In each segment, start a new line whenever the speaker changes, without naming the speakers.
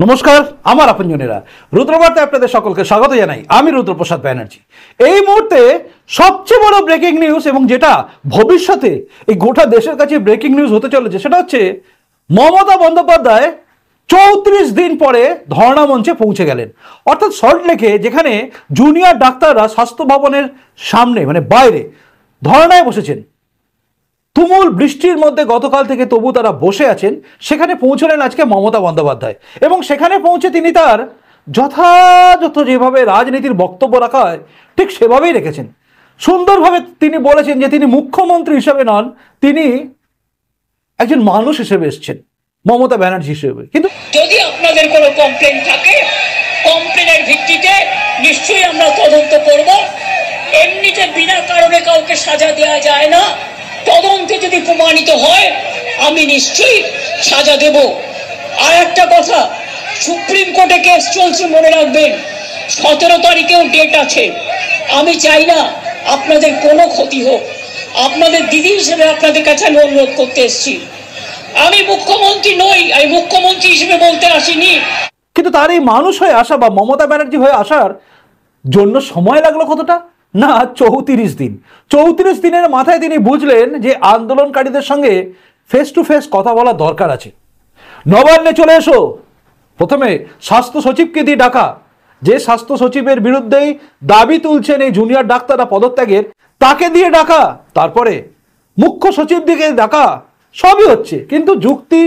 নমস্কার, আমার আপনজনেরা রুদ্রবার্তে আপনাদের সকলকে স্বাগত জানাই। আমি রুদ্রপ্রসাদ ব্যানার্জি। এই মুহূর্তে সবচেয়ে বড় ব্রেকিং নিউজ এবং যেটা ভবিষ্যতে এই গোটা দেশের কাছে ব্রেকিং নিউজ হতে চলেছে সেটা হচ্ছে মমতা বন্দ্যোপাধ্যায় 34 দিন পরে ধর্ণা মঞ্চে পৌঁছে গেলেন। অর্থাৎ সল্টলেকে যেখানে জুনিয়র ডাক্তাররা স্বাস্থ্য ভবনের সামনে মানে বাইরে ধর্ণায় বসেছেন, তুমুল বৃষ্টির মধ্যে গতকাল থেকে তবু তারা বসে আছেন, সেখানে পৌঁছলেন আজকে মমতা বন্দ্যোপাধ্যায়। এবং সেখানে পৌঁছে তিনি তার যথাযথ যেভাবে রাজনীতির বক্তব্য রাখা হয় ঠিক সেভাবেই রেখেছেন। সুন্দরভাবে তিনি বলেছেন যে তিনি মুখ্যমন্ত্রী হিসেবে নন, তিনি একজন মানুষ হিসেবে এসেছেন, মমতা ব্যানার্জি হিসেবে। কিন্তু
যদি আপনাদের কোনো কমপ্লেন থাকে, কমপ্লেনের ভিত্তিতে নিশ্চয়ই আমরা তদন্ত করব। এমনিতে বিনা কারণে কাউকে সাজা দেওয়া যায় না। তদন্তে যদি প্রমাণিত হয় আমি নিশ্চয়ই সাজা দেব। আর একটা কথা, সুপ্রিম কোর্টে কেস চলছে, মনে রাখবেন 17 তারিখেও ডেট আছে। আমি চাই না আপনাদের কোনো ক্ষতি হোক। আপনাদের দিদি হিসেবে আপনাদের কাছে আমি অনুরোধ করতে এসেছি। আমি মুখ্যমন্ত্রী নই, আমি মুখ্যমন্ত্রী হিসেবে বলতে আসিনি।
কিন্তু তার এই মানুষ হয়ে আসা বা মমতা ব্যানার্জি হয়ে আসার জন্য সময় লাগলো কতটা না, 34 দিন। 34 দিনের মাথায় তিনি বুঝলেন যে আন্দোলনকারীদের সঙ্গে ফেস টু ফেস কথা বলা দরকার আছে। নবান্নে চলে এসো, প্রথমে স্বাস্থ্য সচিবকে দিয়ে ডাকা, যে স্বাস্থ্য সচিবের বিরুদ্ধেই দাবি তুলছেন এই জুনিয়র ডাক্তাররা পদত্যাগের, তাকে দিয়ে ডাকা, তারপরে মুখ্য সচিব দিকে ডাকা, সবই হচ্ছে। কিন্তু যুক্তি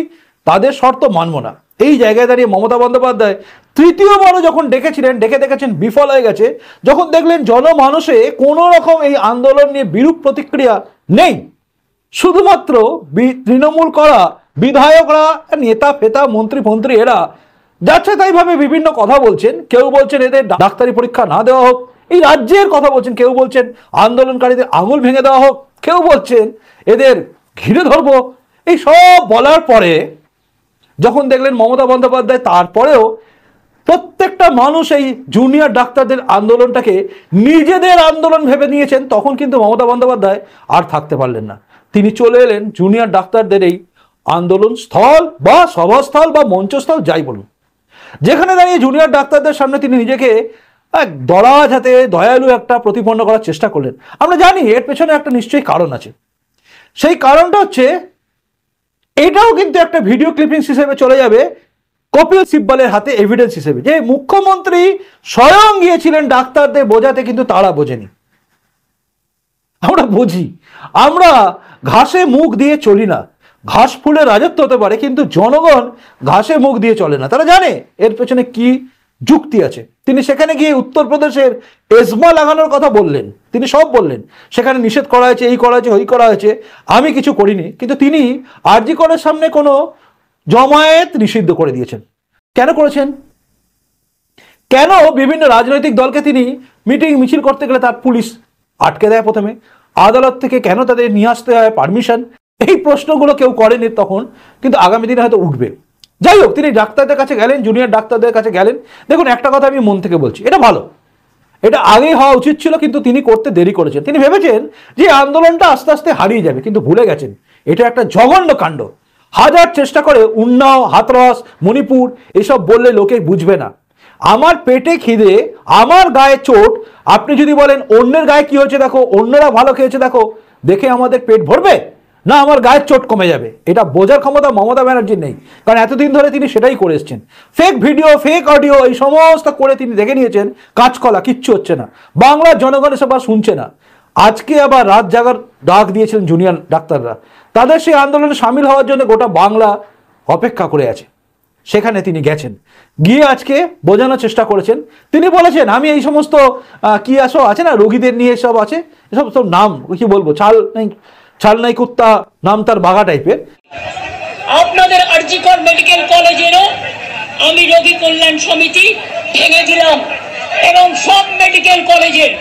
তাদের শর্ত মানব না। এই জায়গায় দাঁড়িয়ে মমতা বন্দ্যোপাধ্যায় তৃতীয়বারও যখন ডেকেছিলেন, ডেকে দেখেছেন বিফল হয়ে গেছে। যখন দেখলেন জনমানসে কোনো রকম এই আন্দোলন নিয়ে বিরূপ প্রতিক্রিয়া নেই, শুধুমাত্র তৃণমূল করা বিধায়করা, নেতা ফেতা, মন্ত্রী ফন্ত্রী এরা যাচ্ছে তাই ভাবে বিভিন্ন কথা বলছেন। কেউ বলছেন এদের ডাক্তারি পরীক্ষা না দেওয়া হোক, এই রাজ্যের কথা বলছেন। কেউ বলছেন আন্দোলনকারীদের আঙুল ভেঙে দেওয়া হোক, কেউ বলছেন এদের ঘিরে ধরবো। এই সব বলার পরে যখন দেখলেন মমতা বন্দ্যোপাধ্যায় তারপরেও প্রত্যেকটা মানুষ এই জুনিয়র ডাক্তারদের আন্দোলনটাকে নিজেদের আন্দোলন ভেবে নিয়েছেন, তখন কিন্তু মমতা বন্দ্যোপাধ্যায় আর থাকতে পারলেন না। তিনি চলে এলেন জুনিয়র ডাক্তারদের এই আন্দোলন স্থল বা সভাস্থল বা মঞ্চস্থল যাই বলুন, যেখানে দাঁড়িয়ে জুনিয়র ডাক্তারদের সামনে তিনি নিজেকে এক দরাজ হাতে দয়ালু একটা প্রতিপন্ন করার চেষ্টা করলেন। আমরা জানি এর পেছনে একটা নিশ্চয়ই কারণ আছে। সেই কারণটা হচ্ছে, এটাও কিন্তু একটা ভিডিও ক্লিপিংস হিসেবে চলে যাবে কপিল সিব্বলের হাতে এভিডেন্স হিসেবে, যে মুখ্যমন্ত্রী স্বয়ং গিয়েছিলেন ডাক্তারদের বোঝাতে, কিন্তু তারা বোঝেনি। আমরা বুঝি, আমরা ঘাসে মুখ দিয়ে চলি না। ঘাস ফুলে রাজত্ব হতে পারে, কিন্তু জনগণ ঘাসে মুখ দিয়ে চলে না। তারা জানে এর পেছনে কি যুক্তি আছে। তিনি সেখানে গিয়ে উত্তরপ্রদেশের এজমা লাগানোর কথা বললেন, তিনি সব বললেন সেখানে নিষেধ করা হয়েছে, এই করা হয়েছে, ওই করা হয়েছে, আমি কিছু করিনি। কিন্তু তিনি আরজি করের সামনে কোনো জমায়েত নিষিদ্ধ করে দিয়েছেন। কেন করেছেন? কেন বিভিন্ন রাজনৈতিক দলকে তিনি মিটিং মিছিল করতে গেলে তার পুলিশ আটকে দেয় প্রথমে, আদালত থেকে কেন তাদের নিয়ে আসতে হয় পারমিশন? এই প্রশ্নগুলো কেউ করেনি তখন, কিন্তু আগামী দিনে হয়তো উঠবে। যাই হোক, তিনি ডাক্তারদের কাছে গেলেন, জুনিয়র ডাক্তারদের কাছে গেলেন। দেখুন, একটা কথা আমি মন থেকে বলছি, এটা ভালো, এটা আগেই হওয়া উচিত ছিল, কিন্তু তিনি করতে দেরি করেছেন। তিনি ভেবেছেন যে আন্দোলনটা আস্তে আস্তে হারিয়ে যাবে, কিন্তু ভুলে গেছেন এটা একটা জঘন্য কাণ্ড। হাজার চেষ্টা করে উন্নাও, হাতরস, মণিপুর এসব বললে লোকে বুঝবে না। আমার পেটে খিদে, আমার গায়ে চোট, আপনি যদি বলেন অন্যের গায়ে কি হয়েছে দেখো, অন্যরা ভালো খেয়েছে দেখো, দেখে আমাদের পেট ভরবে না আমার গায়ের চোট কমে যাবে? এটা বোঝার ক্ষমতা মমতা ব্যানার্জির নেই, কারণ এতদিন ধরে তিনি সেটাই করে এসছেন। ফেক ভিডিও, ফেক অডিও, এই সমস্ত করে তিনি দেখে নিয়েছেন কাজকলা কিচ্ছু হচ্ছে না, বাংলার জনগণ এসব আর শুনছে না। আজকে আবার রাত জাগার ডাক দিয়েছিলেন জুনিয়র ডাক্তাররা, তাদের সেই আন্দোলনে সামিল হওয়ার জন্য গোটা বাংলা অপেক্ষা করে আছে। সেখানে তিনি গেছেন, গিয়ে আজকে বোঝানোর চেষ্টা করেছেন। তিনি বলেছেন আমি এই সমস্ত কি আসো আছে না, রোগীদের নিয়ে সব আছে, এসব সব নাম কি বলবো, ছাল নাই কুত্তা নাম তার বাঘা টাইপের।
আপনাদের আরজিকর মেডিকেল কলেজেরও আমি রোগী কল্যাণ সমিতি ভেঙে দিলাম, এবং সব মেডিকেল কলেজের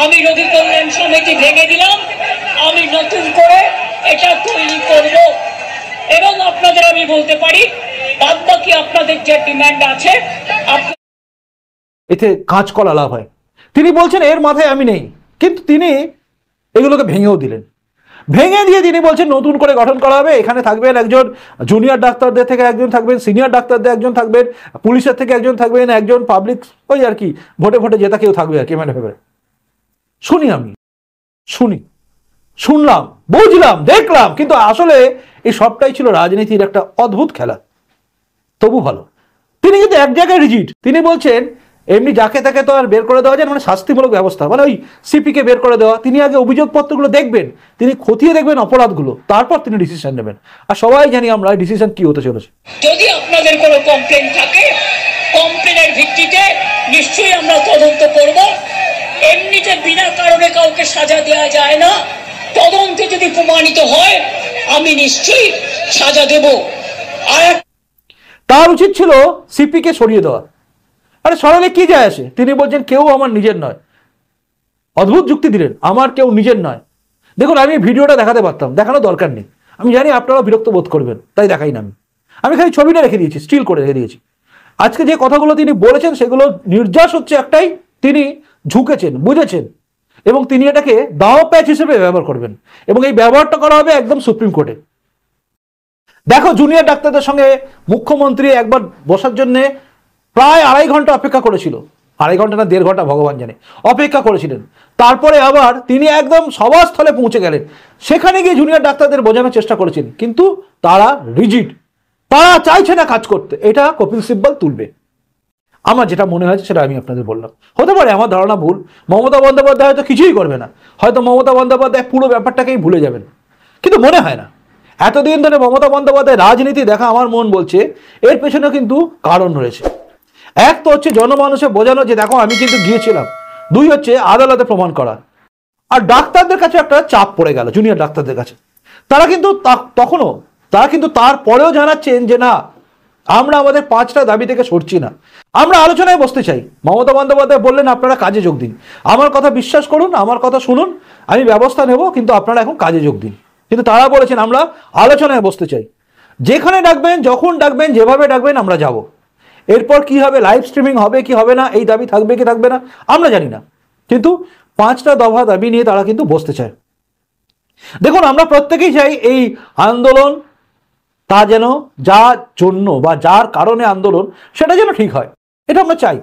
আমি রোগী কল্যাণ সমিতি ভেঙে দিলাম। আমি নতুন করে এটা তৈরি করব, এবং আপনাদের আমি বলতে পারি বাদবাকি আপনাদের যে ডিমান্ড আছে
এতে কাঁচকলা লাভ হয়। তিনি বলছেন এর মাথায় আমি নেই, কিন্তু তিনি এগুলোকে ভেঙেও দিলেন। ভেঙে দিয়ে তিনি বলছেন নতুন করে গঠন করা হবে, এখানে থাকবেন একজন জুনিয়র ডাক্তারদের থেকে একজন থাকবেন, সিনিয়র ডাক্তারদের একজন থাকবেন, পুলিশের থেকে একজন থাকবেন, একজন পাবলিক ওই আর কি ভোটে ভোটে জেতা কেউ থাকবে আর কি মানে ভেবে। শুনলাম, বুঝলাম, দেখলাম, কিন্তু আসলে এই সবটাই ছিল রাজনীতির একটা অদ্ভুত খেলা। তবু ভালো, তিনি কিন্তু এক জায়গায় রিজিড। তিনি বলছেন এমনি যাকে তাকে তো আর বের করে দেওয়া যায়, মানে শাস্তিমূলক ব্যবস্থা, মানে ওই সিপিকে বের করে দেওয়া। তিনি আগে অভিযোগপত্রগুলো দেখবেন, তিনি খতিয়ে দেখবেন অপরাধগুলো, তারপর তিনি ডিসিশন নেবেন। আর সবাই জানি আমরা ডিসিশন কি হতে চলেছে।
যদি আপনাদের কোনো কমপ্লেন থাকে, কমপ্লেনের ভিত্তিতে নিশ্চয়ই আমরা তদন্ত করব। এমনিতে বিনা কারণে কাউকে সাজা দেওয়া যায় না। তদন্তে যদি প্রমাণিত হয় আমি নিশ্চয়ই সাজা দেব। আর
তার উচিত ছিল সিপিকে সরিয়ে দেওয়া। আরে সরালে কি যায় আসে? তিনি বলছেন কেউ আমার নিজের নয়। অদ্ভুত যুক্তি দিলেন, আমার কেউ নিজের নয়। দেখুন, আমি ভিডিওটা দেখাতে পারতাম, দেখানোর দরকার নেই। আমি জানি আপনারা বিরক্ত বোধ করবেন, তাই দেখাই না। আমি খালি ছবিটা রেখে দিয়েছি, স্টিল করে রেখে দিয়েছি। আজকে যে কথাগুলো তিনি বলেছেন সেগুলো নির্যাস হচ্ছে একটাই, তিনি ঝুঁকেছেন, বুঝেছেন, এবং তিনি এটাকে দাও প্যাচ হিসেবে ব্যবহার করবেন, এবং এই ব্যবহারটা করা হবে একদম সুপ্রিম কোর্টে। দেখো, জুনিয়র ডাক্তারদের সঙ্গে মুখ্যমন্ত্রী একবার বসার জন্য প্রায় 2.5 ঘন্টা অপেক্ষা করেছিল। 2.5 ঘন্টা না 1.5 ঘন্টা ভগবান জানে অপেক্ষা করেছিলেন। তারপরে আবার তিনি একদম সভাস্থলে পৌঁছে গেলেন, সেখানে গিয়ে জুনিয়র ডাক্তারদের বোঝানোর চেষ্টা করেছেন, কিন্তু তারা রিজিড, তারা চাইছে না কাজ করতে। এটা কপিল সিব্বল তুলবে। আমার যেটা মনে হয়েছে সেটা আমি আপনাদের বললাম। হতে পারে আমার ধারণা ভুল, মমতা বন্দ্যোপাধ্যায় হয়তো কিছুই করবে না, হয়তো মমতা বন্দ্যোপাধ্যায় পুরো ব্যাপারটাকেই ভুলে যাবেন, কিন্তু মনে হয় না। এতদিন ধরে মমতা বন্দ্যোপাধ্যায় রাজনীতি দেখা আমার মন বলছে এর পেছনে কিন্তু কারণ রয়েছে। এক তো হচ্ছে জনমানুষে বোঝানো যে দেখো আমি কিন্তু গিয়েছিলাম, 2 হচ্ছে আদালতে প্রমাণ করা। আর ডাক্তারদের কাছে একটা চাপ পড়ে গেল, জুনিয়র ডাক্তারদের কাছে। তারা কিন্তু তারপরেও জানাচ্ছেন যে না, আমরা আমাদের 5টা দাবি থেকে সরছি না, আমরা আলোচনায় বসতে চাই। মমতা বন্দ্যোপাধ্যায় বললেন আপনারা কাজে যোগ দিন, আমার কথা বিশ্বাস করুন, আমার কথা শুনুন, আমি ব্যবস্থা নেব, কিন্তু আপনারা এখন কাজে যোগ দিন। কিন্তু তারা বলেছেন আমরা আলোচনায় বসতে চাই, যেখানে ডাকবেন, যখন ডাকবেন, যেভাবে ডাকবেন আমরা যাব। এরপর কি হবে, লাইভ স্ট্রিমিং হবে কি হবে না, এই দাবি থাকবে কি থাকবে না আমরা জানি না, কিন্তু 5টা দফা দাবি নিয়ে তারা কিন্তু বসতে চায়। দেখুন, আমরা প্রত্যেকেই চাই এই আন্দোলন তা যেন যার জন্য বা যার কারণে আন্দোলন সেটা যেন ঠিক হয়, এটা আমরা চাই।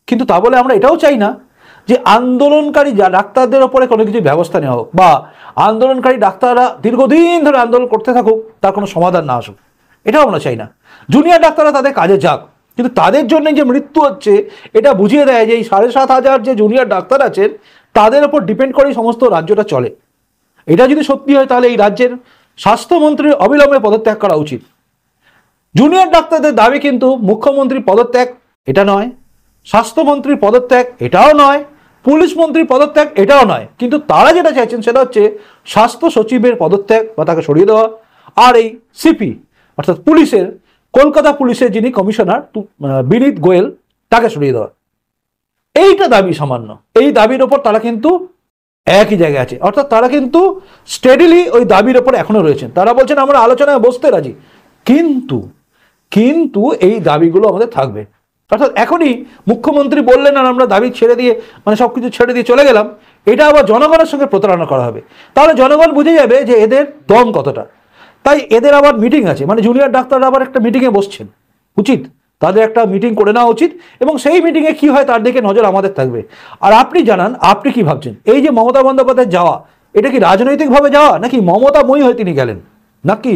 কিন্তু তা বলে আমরা এটাও চাই না যে আন্দোলনকারী ডাক্তারদের ওপরে কোনো কিছু ব্যবস্থা নেওয়া হোক, বা আন্দোলনকারী ডাক্তাররা দীর্ঘদিন ধরে আন্দোলন করতে থাকুক, তার কোনো সমাধান না আসুক, এটাও আমরা চাই না। জুনিয়র ডাক্তাররা তাদের কাজে যাক, কিন্তু তাদের জন্য যে মৃত্যু হচ্ছে এটা বুঝিয়ে দেয় যে এই 7,500 যে জুনিয়র ডাক্তার আছেন তাদের ওপর ডিপেন্ড করেই সমস্ত রাজ্যটা চলে। এটা যদি সত্যি হয় তাহলে এই রাজ্যের স্বাস্থ্যমন্ত্রীর অবিলম্বে পদত্যাগ করা উচিত। জুনিয়র ডাক্তারদের দাবি কিন্তু মুখ্যমন্ত্রীর পদত্যাগ এটা নয়, স্বাস্থ্যমন্ত্রীর পদত্যাগ এটাও নয়, পুলিশ মন্ত্রীর পদত্যাগ এটাও নয়, কিন্তু তারা যেটা চাইছেন সেটা হচ্ছে স্বাস্থ্য সচিবের পদত্যাগ বা তাকে সরিয়ে দেওয়া, আর এই সিপি অর্থাৎ পুলিশের, কলকাতা পুলিশের যিনি কমিশনার বিনীত গোয়েল, তাকে সরিয়ে দেওয়া। এইটা দাবি সামান্য, এই দাবির ওপর তারা কিন্তু একই জায়গায় আছে, অর্থাৎ তারা কিন্তু স্টেডিলি ওই দাবির ওপর এখনো রয়েছেন। তারা বলছেন আমরা আলোচনায় বসতে রাজি, কিন্তু এই দাবিগুলো আমাদের থাকবে। অর্থাৎ এখনই মুখ্যমন্ত্রী বললেন আর আমরা দাবি ছেড়ে দিয়ে মানে সবকিছু ছেড়ে দিয়ে চলে গেলাম, এটা আবার জনগণের সঙ্গে প্রতারণা করা হবে। তাহলে জনগণ বুঝে যাবে যে এদের দম কতটা। তাই এদের আবার মিটিং আছে, মানে জুনিয়র ডাক্তাররা আবার একটা মিটিংয়ে বসছেন, উচিত তাদের একটা মিটিং করে নেওয়া উচিত, এবং সেই মিটিংয়ে কি হয় তার দিকে নজর আমাদের থাকবে। আর আপনি জানান, আপনি কি ভাবছেন এই যে মমতা বন্দ্যোপাধ্যায় যাওয়া, এটা কি রাজনৈতিকভাবে যাওয়া, নাকি মমতাময়ী হয়ে তিনি গেলেন, নাকি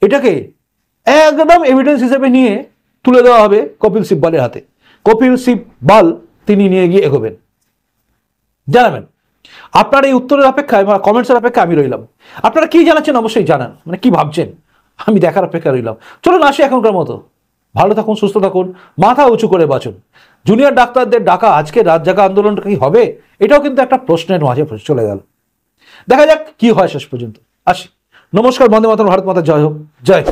এটাকে একদম এভিডেন্স হিসেবে নিয়ে তুলে দেওয়া হবে কপিল সিব্বলের হাতে, কপিল সিব্বল তিনি নিয়ে গিয়ে এগোবেন? জানাবেন। আপনার এই উত্তরের অপেক্ষায় বা কমেন্টসের অপেক্ষা আমি রইলাম। আপনারা কি জানাচ্ছেন অবশ্যই জানান, মানে কি ভাবছেন, আমি দেখার অপেক্ষা রইলাম। চলুন আসি এখনকার মতো, ভালো থাকুন, সুস্থ থাকুন, মাথা উঁচু করে বাঁচুন। জুনিয়র ডাক্তারদের ডাকা আজকে রাত জাগা আন্দোলনটা কি হবে, এটাও কিন্তু একটা প্রশ্নের মাঝে চলে গেল। দেখা যাক কি হয় শেষ পর্যন্ত। আসি, নমস্কার, বন্দে মাতরম, ভারত মাতা জয় হোক, জয়।